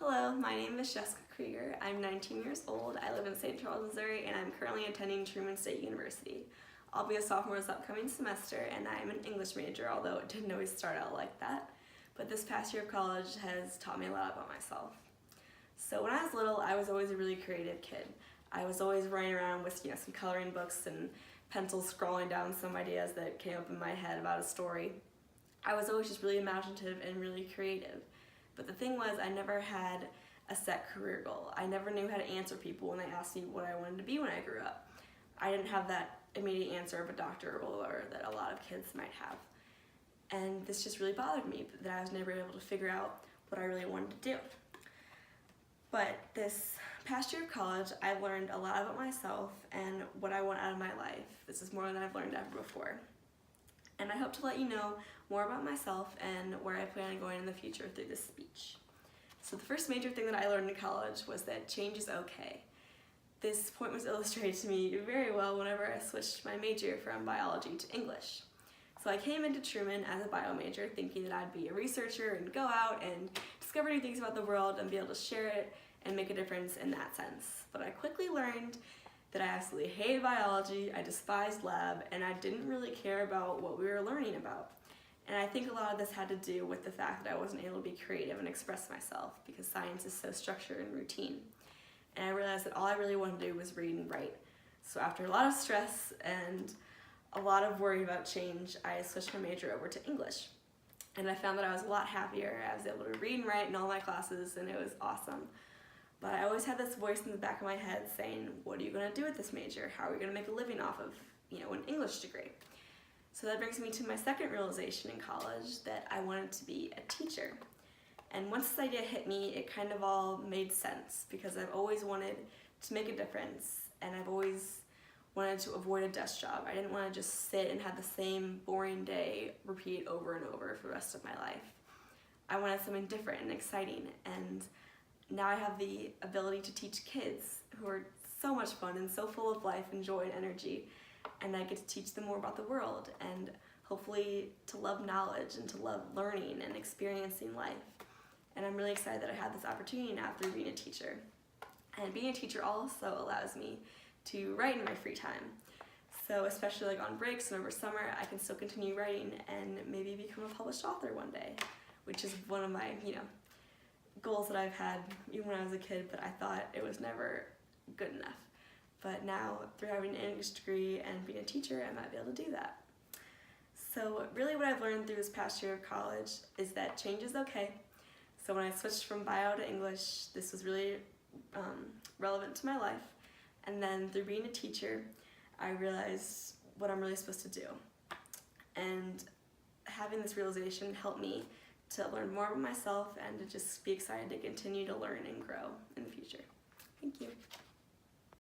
Hello, my name is Jessica Krieger. I'm 19 years old. I live in St. Charles, Missouri, and I'm currently attending Truman State University. I'll be a sophomore this upcoming semester, and I'm an English major, although it didn't always start out like that. But this past year of college has taught me a lot about myself. So when I was little, I was always a really creative kid. I was always running around with some coloring books and pencils scrolling down some ideas that came up in my head about a story. I was always just really imaginative and really creative. But the thing was, I never had a set career goal. I never knew how to answer people when they asked me what I wanted to be when I grew up. I didn't have that immediate answer of a doctor or a lawyer that a lot of kids might have. And this just really bothered me, that I was never able to figure out what I really wanted to do. But this past year of college, I learned a lot about myself and what I want out of my life. This is more than I've learned ever before. And I hope to let you know more about myself and where I plan on going in the future through this speech. So the first major thing that I learned in college was that change is okay. This point was illustrated to me very well whenever I switched my major from biology to English. So I came into Truman as a bio major thinking that I'd be a researcher and go out and discover new things about the world and be able to share it and make a difference in that sense. But I quickly learned that I absolutely hated biology, I despised lab, and I didn't really care about what we were learning about. And I think a lot of this had to do with the fact that I wasn't able to be creative and express myself because science is so structured and routine. And I realized that all I really wanted to do was read and write. So after a lot of stress and a lot of worry about change, I switched my major over to English. And I found that I was a lot happier. I was able to read and write in all my classes, and it was awesome. But I always had this voice in the back of my head saying, what are you going to do with this major? How are we going to make a living off of, an English degree? So that brings me to my second realization in college, that I wanted to be a teacher. And once this idea hit me, it kind of all made sense because I've always wanted to make a difference, and I've always wanted to avoid a desk job. I didn't want to just sit and have the same boring day repeat over and over for the rest of my life. I wanted something different and exciting, and now I have the ability to teach kids who are so much fun and so full of life and joy and energy, and I get to teach them more about the world and hopefully to love knowledge and to love learning and experiencing life. And I'm really excited that I had this opportunity now through being a teacher. And being a teacher also allows me to write in my free time. So especially on breaks and over summer, I can still continue writing and maybe become a published author one day, which is one of my, goals that I've had even when I was a kid, but I thought it was never good enough. But now, through having an English degree and being a teacher, I might be able to do that. So really what I've learned through this past year of college is that change is okay. So when I switched from bio to English, this was really relevant to my life. And then through being a teacher, I realized what I'm really supposed to do. And having this realization helped me to learn more about myself and to just be excited to continue to learn and grow in the future. Thank you.